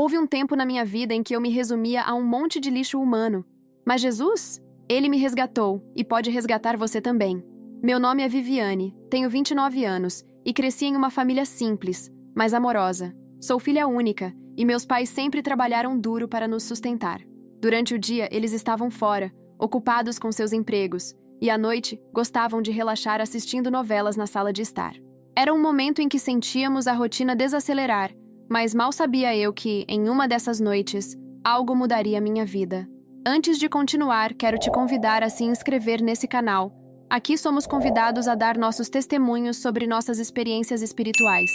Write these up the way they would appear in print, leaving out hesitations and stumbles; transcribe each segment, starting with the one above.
Houve um tempo na minha vida em que eu me resumia a um monte de lixo humano. Mas Jesus, Ele me resgatou e pode resgatar você também. Meu nome é Viviane, tenho 29 anos e cresci em uma família simples, mas amorosa. Sou filha única e meus pais sempre trabalharam duro para nos sustentar. Durante o dia, eles estavam fora, ocupados com seus empregos, e à noite gostavam de relaxar assistindo novelas na sala de estar. Era um momento em que sentíamos a rotina desacelerar, mas mal sabia eu que, em uma dessas noites, algo mudaria minha vida. Antes de continuar, quero te convidar a se inscrever nesse canal. Aqui somos convidados a dar nossos testemunhos sobre nossas experiências espirituais.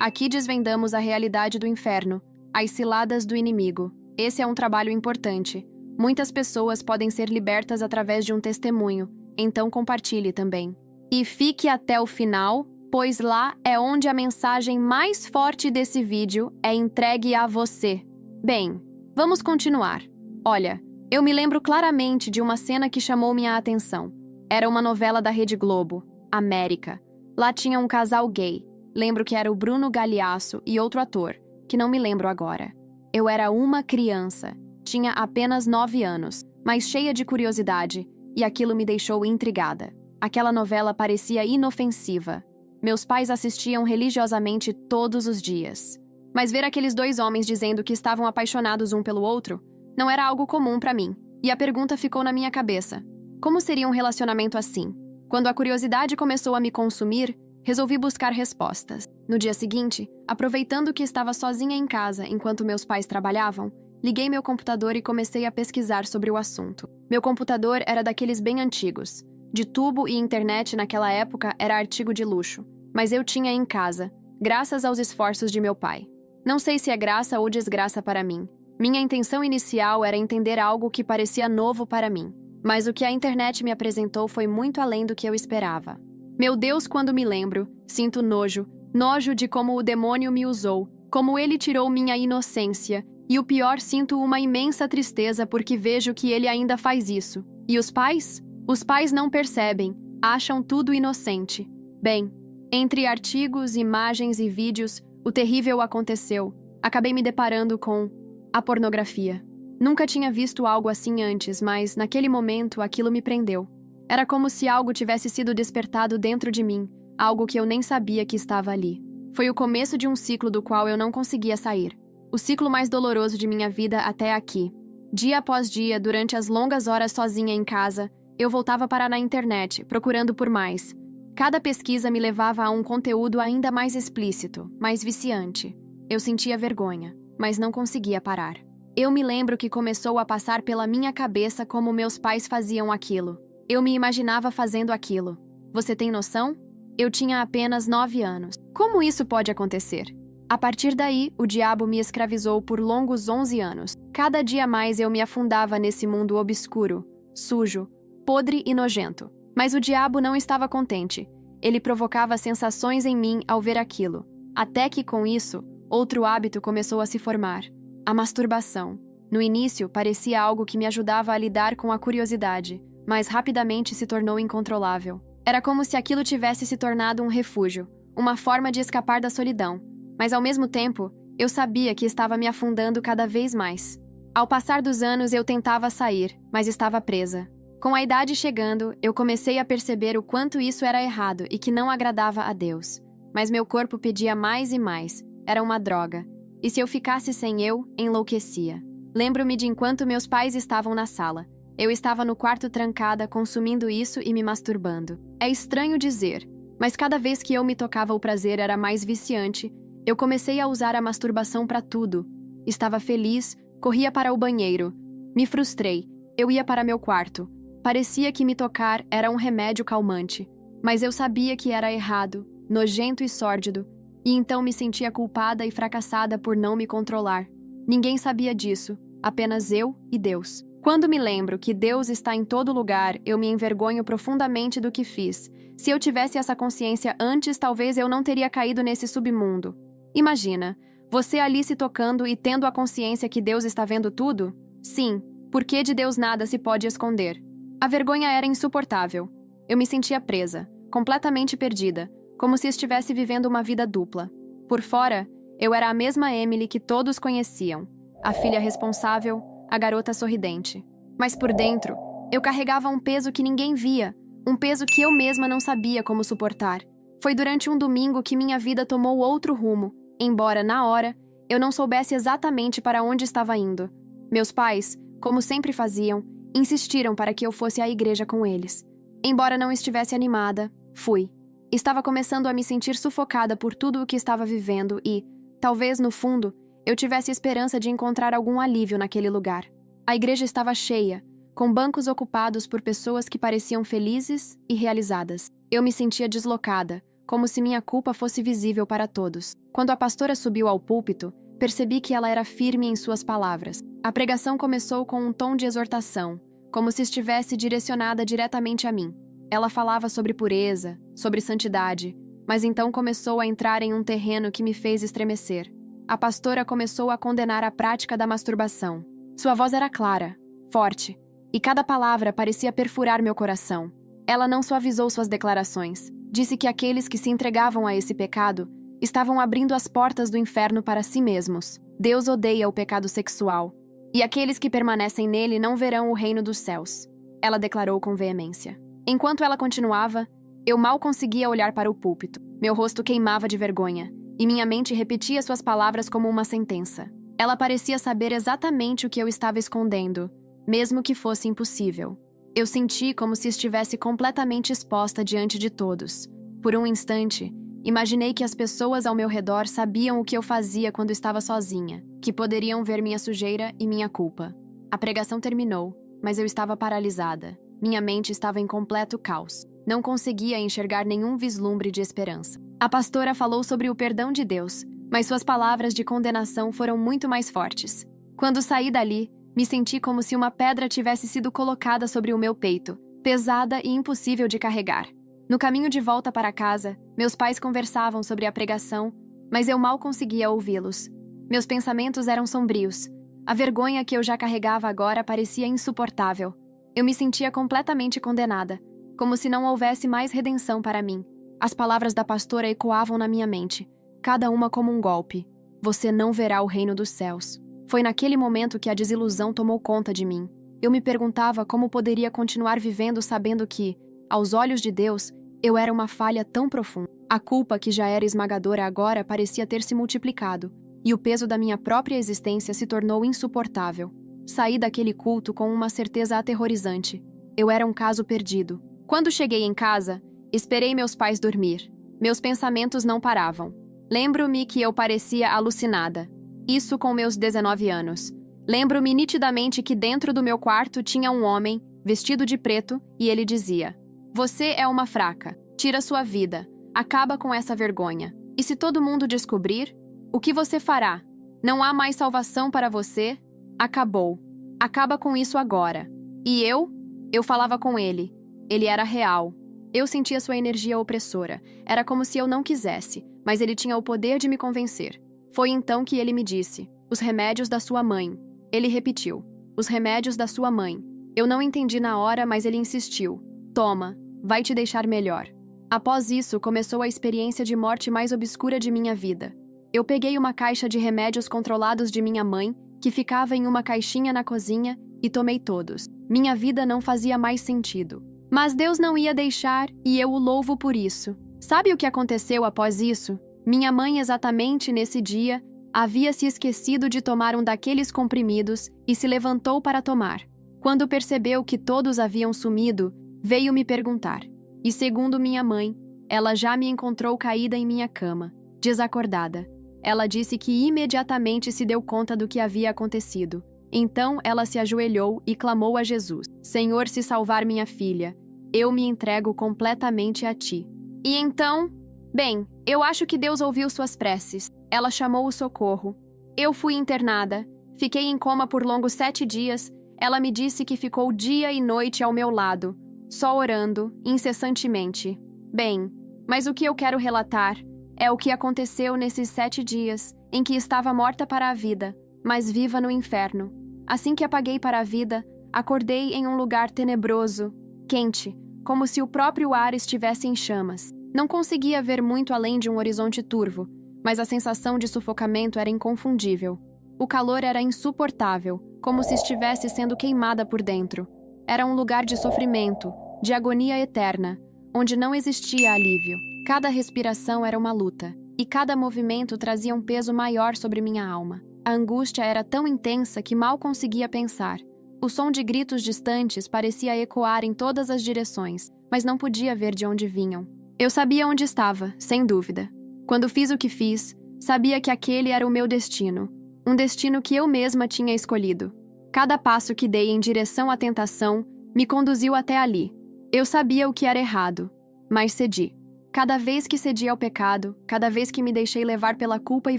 Aqui desvendamos a realidade do inferno, as ciladas do inimigo. Esse é um trabalho importante. Muitas pessoas podem ser libertas através de um testemunho, então compartilhe também. E fique até o final, pois lá é onde a mensagem mais forte desse vídeo é entregue a você. Bem, vamos continuar. Olha, eu me lembro claramente de uma cena que chamou minha atenção. Era uma novela da Rede Globo, América. Lá tinha um casal gay. Lembro que era o Bruno Galhaço e outro ator, que não me lembro agora. Eu era uma criança, tinha apenas 9 anos, mas cheia de curiosidade, e aquilo me deixou intrigada. Aquela novela parecia inofensiva. Meus pais assistiam religiosamente todos os dias. Mas ver aqueles dois homens dizendo que estavam apaixonados um pelo outro não era algo comum para mim, e a pergunta ficou na minha cabeça. Como seria um relacionamento assim? Quando a curiosidade começou a me consumir, resolvi buscar respostas. No dia seguinte, aproveitando que estava sozinha em casa enquanto meus pais trabalhavam, liguei meu computador e comecei a pesquisar sobre o assunto. Meu computador era daqueles bem antigos. De tubo e internet naquela época era artigo de luxo, mas eu tinha em casa, graças aos esforços de meu pai. Não sei se é graça ou desgraça para mim. Minha intenção inicial era entender algo que parecia novo para mim, mas o que a internet me apresentou foi muito além do que eu esperava. Meu Deus, quando me lembro, sinto nojo de como o demônio me usou, como ele tirou minha inocência, e o pior, sinto uma imensa tristeza porque vejo que ele ainda faz isso. E os pais? Os pais não percebem, acham tudo inocente. Bem, entre artigos, imagens e vídeos, o terrível aconteceu. Acabei me deparando com a pornografia. Nunca tinha visto algo assim antes, mas naquele momento aquilo me prendeu. Era como se algo tivesse sido despertado dentro de mim, algo que eu nem sabia que estava ali. Foi o começo de um ciclo do qual eu não conseguia sair. O ciclo mais doloroso de minha vida até aqui. Dia após dia, durante as longas horas sozinha em casa, eu voltava para na internet, procurando por mais. Cada pesquisa me levava a um conteúdo ainda mais explícito, mais viciante. Eu sentia vergonha, mas não conseguia parar. Eu me lembro que começou a passar pela minha cabeça como meus pais faziam aquilo. Eu me imaginava fazendo aquilo. Você tem noção? Eu tinha apenas 9 anos. Como isso pode acontecer? A partir daí, o diabo me escravizou por longos 11 anos. Cada dia mais eu me afundava nesse mundo obscuro, sujo, podre e nojento. Mas o diabo não estava contente. Ele provocava sensações em mim ao ver aquilo. Até que, com isso, outro hábito começou a se formar. A masturbação. No início, parecia algo que me ajudava a lidar com a curiosidade, mas rapidamente se tornou incontrolável. Era como se aquilo tivesse se tornado um refúgio, uma forma de escapar da solidão. Mas, ao mesmo tempo, eu sabia que estava me afundando cada vez mais. Ao passar dos anos, eu tentava sair, mas estava presa. Com a idade chegando, eu comecei a perceber o quanto isso era errado e que não agradava a Deus. Mas meu corpo pedia mais e mais. Era uma droga. E se eu ficasse sem enlouquecia. Lembro-me de enquanto meus pais estavam na sala. Eu estava no quarto trancada, consumindo isso e me masturbando. É estranho dizer, mas cada vez que eu me tocava o prazer era mais viciante. Eu comecei a usar a masturbação para tudo. Estava feliz, corria para o banheiro. Me frustrei. Eu ia para meu quarto. Parecia que me tocar era um remédio calmante. Mas eu sabia que era errado, nojento e sórdido. E então me sentia culpada e fracassada por não me controlar. Ninguém sabia disso, apenas eu e Deus. Quando me lembro que Deus está em todo lugar, eu me envergonho profundamente do que fiz. Se eu tivesse essa consciência antes, talvez eu não teria caído nesse submundo. Imagina, você ali se tocando e tendo a consciência que Deus está vendo tudo? Sim, porque de Deus nada se pode esconder. A vergonha era insuportável. Eu me sentia presa, completamente perdida, como se estivesse vivendo uma vida dupla. Por fora, Eu era a mesma Emily que todos conheciam, a filha responsável, a garota sorridente. Mas por dentro, eu carregava um peso que ninguém via, um peso que eu mesma não sabia como suportar. Foi durante um domingo que minha vida tomou outro rumo, embora, na hora, eu não soubesse exatamente para onde estava indo. Meus pais, como sempre faziam, insistiram para que eu fosse à igreja com eles. Embora não estivesse animada, fui. Estava começando a me sentir sufocada por tudo o que estava vivendo e, talvez no fundo, eu tivesse esperança de encontrar algum alívio naquele lugar. A igreja estava cheia, com bancos ocupados por pessoas que pareciam felizes e realizadas. Eu me sentia deslocada, como se minha culpa fosse visível para todos. Quando a pastora subiu ao púlpito, percebi que ela era firme em suas palavras. A pregação começou com um tom de exortação, como se estivesse direcionada diretamente a mim. Ela falava sobre pureza, sobre santidade, mas então começou a entrar em um terreno que me fez estremecer. A pastora começou a condenar a prática da masturbação. Sua voz era clara, forte, e cada palavra parecia perfurar meu coração. Ela não suavizou suas declarações. Disse que aqueles que se entregavam a esse pecado estavam abrindo as portas do inferno para si mesmos. Deus odeia o pecado sexual, e aqueles que permanecem nele não verão o reino dos céus. Ela declarou com veemência. Enquanto ela continuava, eu mal conseguia olhar para o púlpito. Meu rosto queimava de vergonha, e minha mente repetia suas palavras como uma sentença. Ela parecia saber exatamente o que eu estava escondendo, mesmo que fosse impossível. Eu senti como se estivesse completamente exposta diante de todos. Por um instante, imaginei que as pessoas ao meu redor sabiam o que eu fazia quando estava sozinha, que poderiam ver minha sujeira e minha culpa. A pregação terminou, mas eu estava paralisada. Minha mente estava em completo caos. Não conseguia enxergar nenhum vislumbre de esperança. A pastora falou sobre o perdão de Deus, mas suas palavras de condenação foram muito mais fortes. Quando saí dali, me senti como se uma pedra tivesse sido colocada sobre o meu peito, pesada e impossível de carregar. No caminho de volta para casa, meus pais conversavam sobre a pregação, mas eu mal conseguia ouvi-los. Meus pensamentos eram sombrios. A vergonha que eu já carregava agora parecia insuportável. Eu me sentia completamente condenada, como se não houvesse mais redenção para mim. As palavras da pastora ecoavam na minha mente, cada uma como um golpe. Você não verá o reino dos céus. Foi naquele momento que a desilusão tomou conta de mim. Eu me perguntava como poderia continuar vivendo sabendo que, aos olhos de Deus, eu era uma falha tão profunda. A culpa que já era esmagadora agora parecia ter se multiplicado, e o peso da minha própria existência se tornou insuportável. Saí daquele culto com uma certeza aterrorizante. Eu era um caso perdido. Quando cheguei em casa, esperei meus pais dormir. Meus pensamentos não paravam. Lembro-me que eu parecia alucinada. Isso com meus 19 anos. Lembro-me nitidamente que dentro do meu quarto tinha um homem, vestido de preto, e ele dizia: "Você é uma fraca. Tira sua vida. Acaba com essa vergonha. E se todo mundo descobrir, o que você fará? Não há mais salvação para você? Acabou. Acaba com isso agora." E eu? Eu falava com ele. Ele era real. Eu sentia sua energia opressora. Era como se eu não quisesse, mas ele tinha o poder de me convencer. Foi então que ele me disse: "Os remédios da sua mãe." Ele repetiu: "Os remédios da sua mãe." Eu não entendi na hora, mas ele insistiu: "Toma, vai te deixar melhor." Após isso, começou a experiência de morte mais obscura de minha vida. Eu peguei uma caixa de remédios controlados de minha mãe, que ficava em uma caixinha na cozinha, e tomei todos. Minha vida não fazia mais sentido. Mas Deus não ia deixar, e eu o louvo por isso. Sabe o que aconteceu após isso? Minha mãe, exatamente nesse dia, havia se esquecido de tomar um daqueles comprimidos e se levantou para tomar. Quando percebeu que todos haviam sumido, veio me perguntar. E segundo minha mãe, ela já me encontrou caída em minha cama, desacordada. Ela disse que imediatamente se deu conta do que havia acontecido. Então ela se ajoelhou e clamou a Jesus: "Senhor, se salvar minha filha, eu me entrego completamente a ti." E então, bem, eu acho que Deus ouviu suas preces. Ela chamou o socorro. Eu fui internada. Fiquei em coma por longos 7 dias. Ela me disse que ficou dia e noite ao meu lado, só orando, incessantemente. Bem, mas o que eu quero relatar é o que aconteceu nesses 7 dias, em que estava morta para a vida, mas viva no inferno. Assim que apaguei para a vida, acordei em um lugar tenebroso, quente, como se o próprio ar estivesse em chamas. Não conseguia ver muito além de um horizonte turvo, mas a sensação de sufocamento era inconfundível. O calor era insuportável, como se estivesse sendo queimada por dentro. Era um lugar de sofrimento, de agonia eterna, onde não existia alívio. Cada respiração era uma luta, e cada movimento trazia um peso maior sobre minha alma. A angústia era tão intensa que mal conseguia pensar. O som de gritos distantes parecia ecoar em todas as direções, mas não podia ver de onde vinham. Eu sabia onde estava, sem dúvida. Quando fiz o que fiz, sabia que aquele era o meu destino, um destino que eu mesma tinha escolhido. Cada passo que dei em direção à tentação me conduziu até ali. Eu sabia o que era errado, mas cedi. Cada vez que cedi ao pecado, cada vez que me deixei levar pela culpa e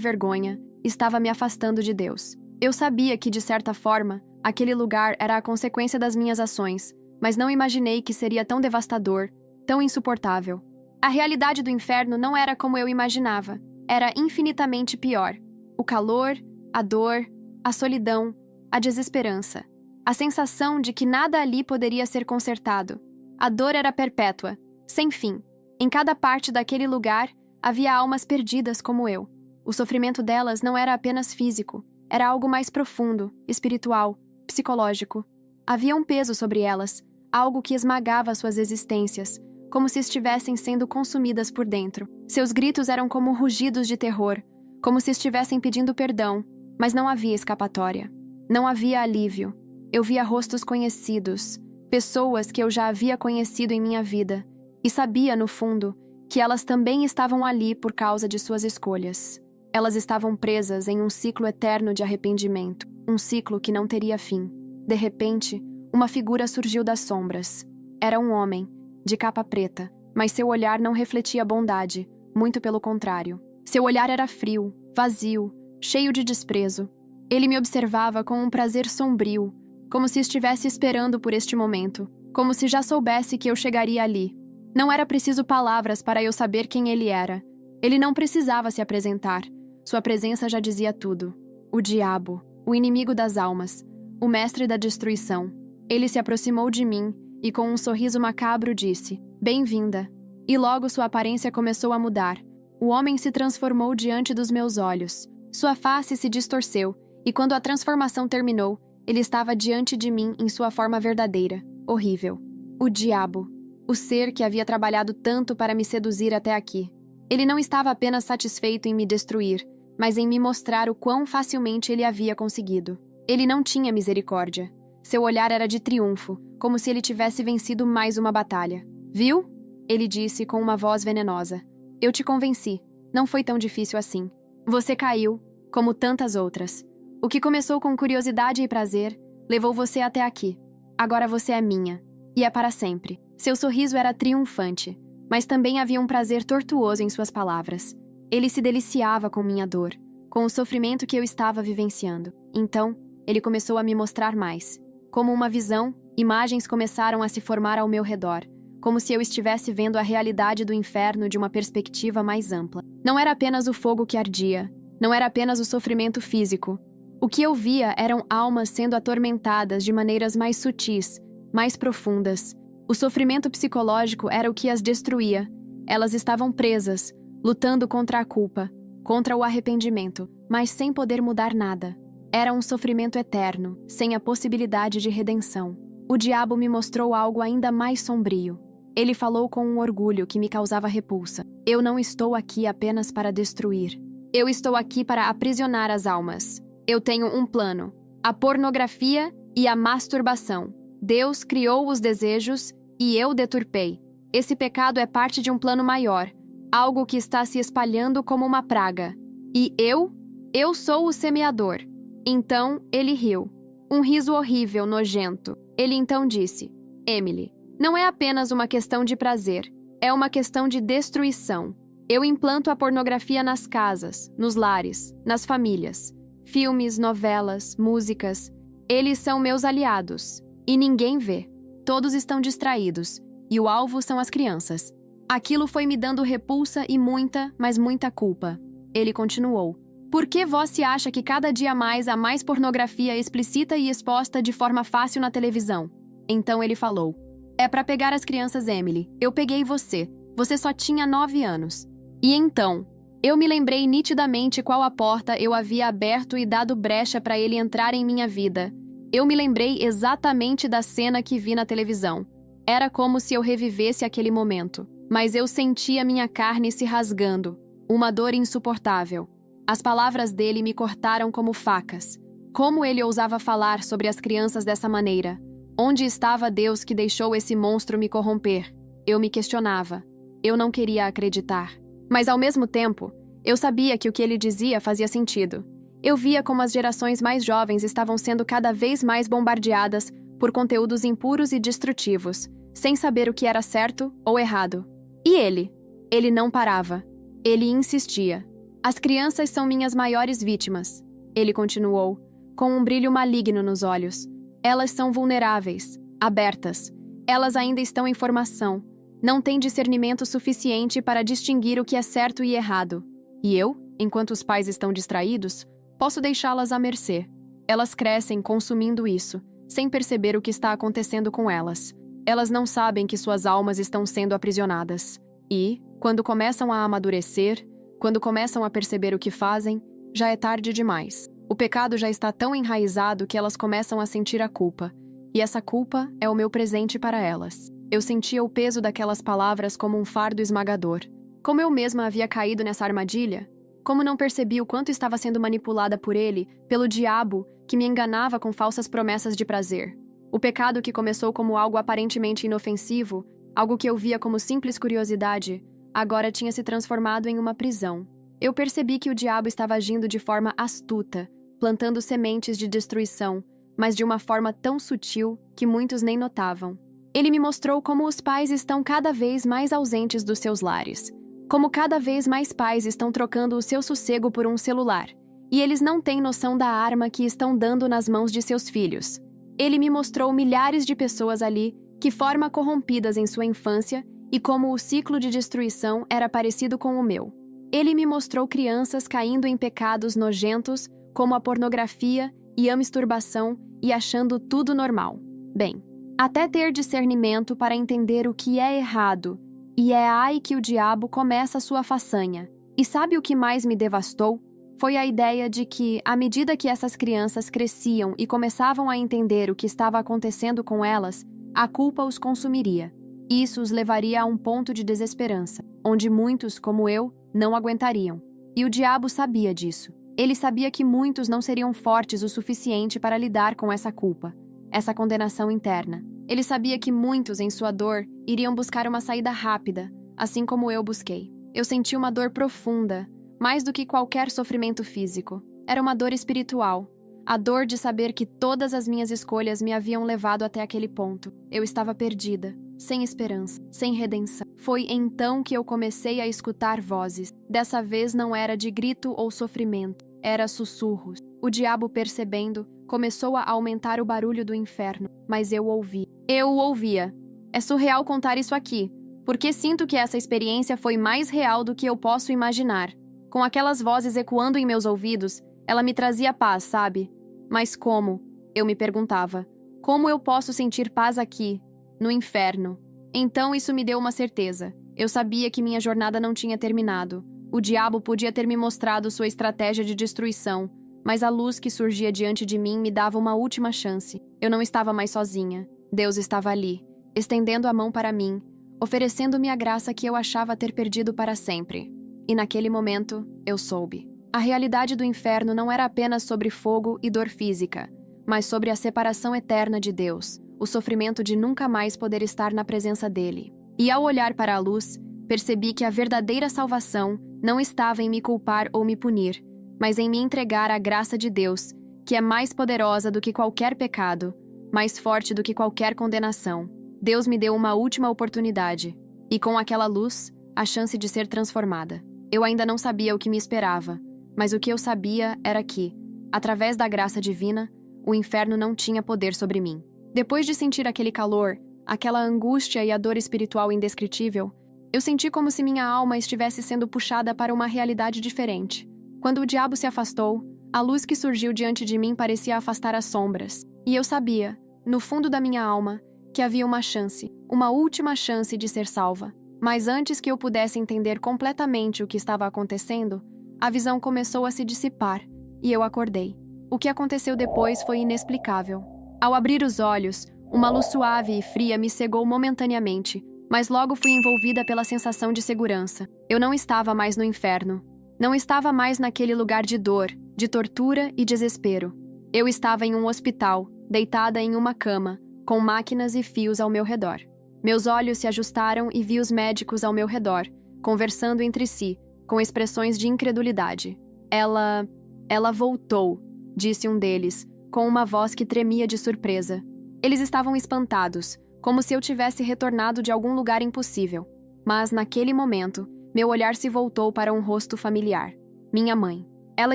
vergonha, estava me afastando de Deus. Eu sabia que, de certa forma, aquele lugar era a consequência das minhas ações, mas não imaginei que seria tão devastador, tão insuportável. A realidade do inferno não era como eu imaginava, era infinitamente pior. O calor, a dor, a solidão, a desesperança. A sensação de que nada ali poderia ser consertado. A dor era perpétua, sem fim. Em cada parte daquele lugar havia almas perdidas como eu. O sofrimento delas não era apenas físico, era algo mais profundo, espiritual, psicológico. Havia um peso sobre elas, algo que esmagava suas existências, como se estivessem sendo consumidas por dentro. Seus gritos eram como rugidos de terror, como se estivessem pedindo perdão, mas não havia escapatória. Não havia alívio. Eu via rostos conhecidos, pessoas que eu já havia conhecido em minha vida, e sabia, no fundo, que elas também estavam ali por causa de suas escolhas. Elas estavam presas em um ciclo eterno de arrependimento, um ciclo que não teria fim. De repente, uma figura surgiu das sombras. Era um homem, de capa preta, mas seu olhar não refletia bondade, muito pelo contrário. Seu olhar era frio, vazio, cheio de desprezo. Ele me observava com um prazer sombrio, como se estivesse esperando por este momento, como se já soubesse que eu chegaria ali. Não era preciso palavras para eu saber quem ele era. Ele não precisava se apresentar. Sua presença já dizia tudo. O diabo, o inimigo das almas, o mestre da destruição. Ele se aproximou de mim e com um sorriso macabro disse: "Bem-vinda." E logo sua aparência começou a mudar. O homem se transformou diante dos meus olhos. Sua face se distorceu, e quando a transformação terminou, ele estava diante de mim em sua forma verdadeira, horrível. O diabo, o ser que havia trabalhado tanto para me seduzir até aqui. Ele não estava apenas satisfeito em me destruir, mas em me mostrar o quão facilmente ele havia conseguido. Ele não tinha misericórdia. Seu olhar era de triunfo, como se ele tivesse vencido mais uma batalha. "Viu?" Ele disse com uma voz venenosa. "Eu te convenci. Não foi tão difícil assim. Você caiu, como tantas outras. O que começou com curiosidade e prazer, levou você até aqui. Agora você é minha. E é para sempre." Seu sorriso era triunfante, mas também havia um prazer tortuoso em suas palavras. Ele se deliciava com minha dor, com o sofrimento que eu estava vivenciando. Então, ele começou a me mostrar mais. Como uma visão, imagens começaram a se formar ao meu redor, como se eu estivesse vendo a realidade do inferno de uma perspectiva mais ampla. Não era apenas o fogo que ardia, não era apenas o sofrimento físico. O que eu via eram almas sendo atormentadas de maneiras mais sutis, mais profundas. O sofrimento psicológico era o que as destruía. Elas estavam presas, lutando contra a culpa, contra o arrependimento, mas sem poder mudar nada. Era um sofrimento eterno, sem a possibilidade de redenção. O diabo me mostrou algo ainda mais sombrio. Ele falou com um orgulho que me causava repulsa. "Eu não estou aqui apenas para destruir. Eu estou aqui para aprisionar as almas. Eu tenho um plano: a pornografia e a masturbação. Deus criou os desejos e eu deturpei. Esse pecado é parte de um plano maior, algo que está se espalhando como uma praga. E eu sou o semeador." Então ele riu. Um riso horrível, nojento. Ele então disse: "Emily, não é apenas uma questão de prazer, é uma questão de destruição. Eu implanto a pornografia nas casas, nos lares, nas famílias. Filmes, novelas, músicas. Eles são meus aliados. E ninguém vê. Todos estão distraídos. E o alvo são as crianças. Aquilo foi me dando repulsa e muita, mas muita culpa." Ele continuou: "Por que vós se acha que cada dia mais há mais pornografia explícita e exposta de forma fácil na televisão?" Então ele falou: "É para pegar as crianças, Emily. Eu peguei você. Você só tinha 9 anos. E então, Eu me lembrei nitidamente qual a porta eu havia aberto e dado brecha para ele entrar em minha vida. Eu me lembrei exatamente da cena que vi na televisão. Era como se eu revivesse aquele momento. Mas eu sentia minha carne se rasgando, uma dor insuportável. As palavras dele me cortaram como facas. Como ele ousava falar sobre as crianças dessa maneira? Onde estava Deus que deixou esse monstro me corromper? Eu me questionava. Eu não queria acreditar. Mas, ao mesmo tempo, eu sabia que o que ele dizia fazia sentido. Eu via como as gerações mais jovens estavam sendo cada vez mais bombardeadas por conteúdos impuros e destrutivos, sem saber o que era certo ou errado. E ele? Ele não parava. Ele insistia. As crianças são minhas maiores vítimas, ele continuou, com um brilho maligno nos olhos. Elas são vulneráveis, abertas. Elas ainda estão em formação. Não têm discernimento suficiente para distinguir o que é certo e errado. E eu, enquanto os pais estão distraídos, posso deixá-las à mercê. Elas crescem consumindo isso, sem perceber o que está acontecendo com elas. Elas não sabem que suas almas estão sendo aprisionadas. E, quando começam a amadurecer, quando começam a perceber o que fazem, já é tarde demais. O pecado já está tão enraizado que elas começam a sentir a culpa. E essa culpa é o meu presente para elas. Eu sentia o peso daquelas palavras como um fardo esmagador. Como eu mesma havia caído nessa armadilha? Como não percebi o quanto estava sendo manipulada por ele, pelo diabo, que me enganava com falsas promessas de prazer? O pecado que começou como algo aparentemente inofensivo, algo que eu via como simples curiosidade, agora tinha se transformado em uma prisão. Eu percebi que o diabo estava agindo de forma astuta, plantando sementes de destruição, mas de uma forma tão sutil que muitos nem notavam. Ele me mostrou como os pais estão cada vez mais ausentes dos seus lares, como cada vez mais pais estão trocando o seu sossego por um celular, e eles não têm noção da arma que estão dando nas mãos de seus filhos. Ele me mostrou milhares de pessoas ali que foram corrompidas em sua infância e como o ciclo de destruição era parecido com o meu. Ele me mostrou crianças caindo em pecados nojentos como a pornografia e a masturbação e achando tudo normal. Bem, até ter discernimento para entender o que é errado, e é aí que o diabo começa a sua façanha. E sabe o que mais me devastou? Foi a ideia de que, à medida que essas crianças cresciam e começavam a entender o que estava acontecendo com elas, a culpa os consumiria. Isso os levaria a um ponto de desesperança, onde muitos, como eu, não aguentariam. E o diabo sabia disso. Ele sabia que muitos não seriam fortes o suficiente para lidar com essa culpa, essa condenação interna. Ele sabia que muitos, em sua dor, iriam buscar uma saída rápida, assim como eu busquei. Eu senti uma dor profunda, mais do que qualquer sofrimento físico. Era uma dor espiritual. A dor de saber que todas as minhas escolhas me haviam levado até aquele ponto. Eu estava perdida, sem esperança, sem redenção. Foi então que eu comecei a escutar vozes. Dessa vez não era de grito ou sofrimento, era sussurros. O diabo, percebendo, começou a aumentar o barulho do inferno, mas eu ouvi. Eu o ouvia. É surreal contar isso aqui, porque sinto que essa experiência foi mais real do que eu posso imaginar. Com aquelas vozes ecoando em meus ouvidos, ela me trazia paz, sabe? Mas como? Eu me perguntava. Como eu posso sentir paz aqui, no inferno? Então isso me deu uma certeza. Eu sabia que minha jornada não tinha terminado. O diabo podia ter me mostrado sua estratégia de destruição, mas a luz que surgia diante de mim me dava uma última chance. Eu não estava mais sozinha. Deus estava ali, estendendo a mão para mim, oferecendo-me a graça que eu achava ter perdido para sempre. E naquele momento, eu soube. A realidade do inferno não era apenas sobre fogo e dor física, mas sobre a separação eterna de Deus, o sofrimento de nunca mais poder estar na presença dele. E ao olhar para a luz, percebi que a verdadeira salvação não estava em me culpar ou me punir, mas em me entregar à graça de Deus, que é mais poderosa do que qualquer pecado, mais forte do que qualquer condenação. Deus me deu uma última oportunidade, e com aquela luz, a chance de ser transformada. Eu ainda não sabia o que me esperava, mas o que eu sabia era que, através da graça divina, o inferno não tinha poder sobre mim. Depois de sentir aquele calor, aquela angústia e a dor espiritual indescritível, eu senti como se minha alma estivesse sendo puxada para uma realidade diferente. Quando o diabo se afastou, a luz que surgiu diante de mim parecia afastar as sombras. E eu sabia, no fundo da minha alma, que havia uma chance, uma última chance de ser salva. Mas antes que eu pudesse entender completamente o que estava acontecendo, a visão começou a se dissipar e eu acordei. O que aconteceu depois foi inexplicável. Ao abrir os olhos, uma luz suave e fria me cegou momentaneamente, mas logo fui envolvida pela sensação de segurança. Eu não estava mais no inferno. Não estava mais naquele lugar de dor, de tortura e desespero. Eu estava em um hospital, deitada em uma cama, com máquinas e fios ao meu redor. Meus olhos se ajustaram e vi os médicos ao meu redor, conversando entre si, com expressões de incredulidade. Ela voltou, disse um deles, com uma voz que tremia de surpresa. Eles estavam espantados, como se eu tivesse retornado de algum lugar impossível. Mas, naquele momento, meu olhar se voltou para um rosto familiar. Minha mãe. Ela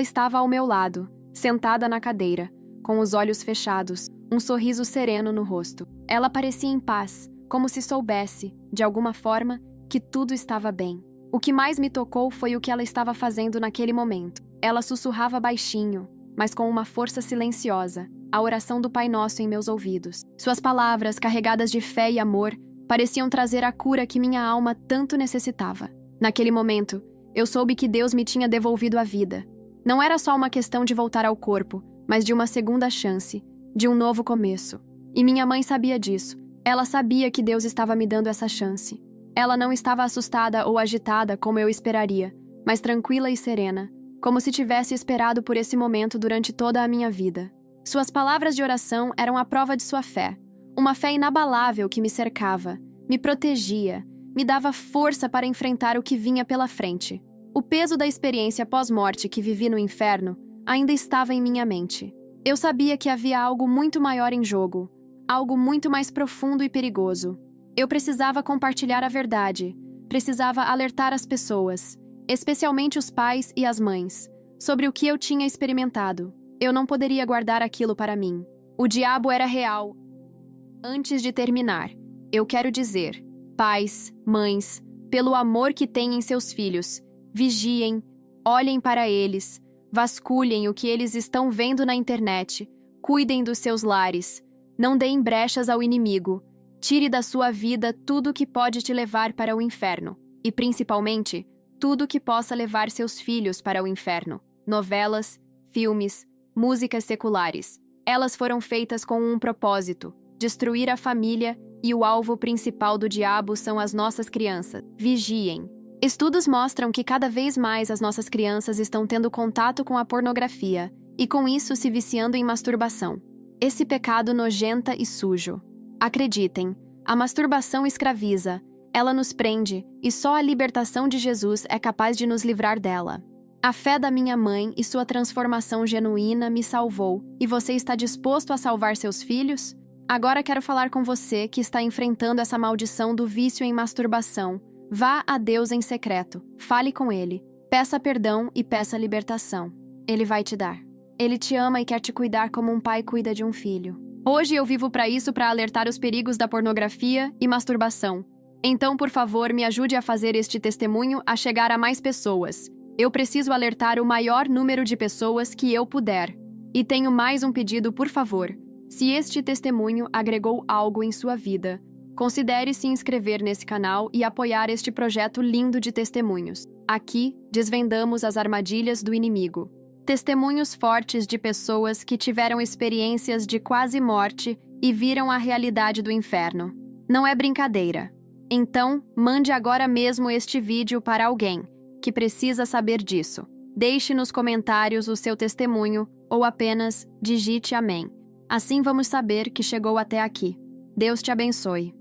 estava ao meu lado, sentada na cadeira, com os olhos fechados, um sorriso sereno no rosto. Ela parecia em paz, como se soubesse, de alguma forma, que tudo estava bem. O que mais me tocou foi o que ela estava fazendo naquele momento. Ela sussurrava baixinho, mas com uma força silenciosa, a oração do Pai Nosso em meus ouvidos. Suas palavras, carregadas de fé e amor, pareciam trazer a cura que minha alma tanto necessitava. Naquele momento, eu soube que Deus me tinha devolvido a vida. Não era só uma questão de voltar ao corpo, mas de uma segunda chance, de um novo começo. E minha mãe sabia disso. Ela sabia que Deus estava me dando essa chance. Ela não estava assustada ou agitada como eu esperaria, mas tranquila e serena, como se tivesse esperado por esse momento durante toda a minha vida. Suas palavras de oração eram a prova de sua fé, uma fé inabalável que me cercava, me protegia, me dava força para enfrentar o que vinha pela frente. O peso da experiência pós-morte que vivi no inferno ainda estava em minha mente. Eu sabia que havia algo muito maior em jogo, algo muito mais profundo e perigoso. Eu precisava compartilhar a verdade, precisava alertar as pessoas, especialmente os pais e as mães, sobre o que eu tinha experimentado. Eu não poderia guardar aquilo para mim. O diabo era real. Antes de terminar, eu quero dizer, pais, mães, pelo amor que têm em seus filhos, vigiem, olhem para eles, vasculhem o que eles estão vendo na internet, cuidem dos seus lares, não deem brechas ao inimigo, tire da sua vida tudo que pode te levar para o inferno, e principalmente, tudo que possa levar seus filhos para o inferno. Novelas, filmes, músicas seculares. Elas foram feitas com um propósito: destruir a família, e o alvo principal do diabo são as nossas crianças. Vigiem. Estudos mostram que cada vez mais as nossas crianças estão tendo contato com a pornografia e com isso se viciando em masturbação. Esse pecado nojenta e sujo. Acreditem, a masturbação escraviza, ela nos prende e só a libertação de Jesus é capaz de nos livrar dela. A fé da minha mãe e sua transformação genuína me salvou. E você está disposto a salvar seus filhos? Agora quero falar com você que está enfrentando essa maldição do vício em masturbação. Vá a Deus em secreto, fale com Ele, peça perdão e peça libertação. Ele vai te dar. Ele te ama e quer te cuidar como um pai cuida de um filho. Hoje eu vivo para isso, para alertar os perigos da pornografia e masturbação. Então, por favor, me ajude a fazer este testemunho a chegar a mais pessoas. Eu preciso alertar o maior número de pessoas que eu puder. E tenho mais um pedido, por favor. Se este testemunho agregou algo em sua vida, considere se inscrever nesse canal e apoiar este projeto lindo de testemunhos. Aqui, desvendamos as armadilhas do inimigo. Testemunhos fortes de pessoas que tiveram experiências de quase morte e viram a realidade do inferno. Não é brincadeira. Então, mande agora mesmo este vídeo para alguém que precisa saber disso. Deixe nos comentários o seu testemunho ou apenas digite amém. Assim vamos saber que chegou até aqui. Deus te abençoe.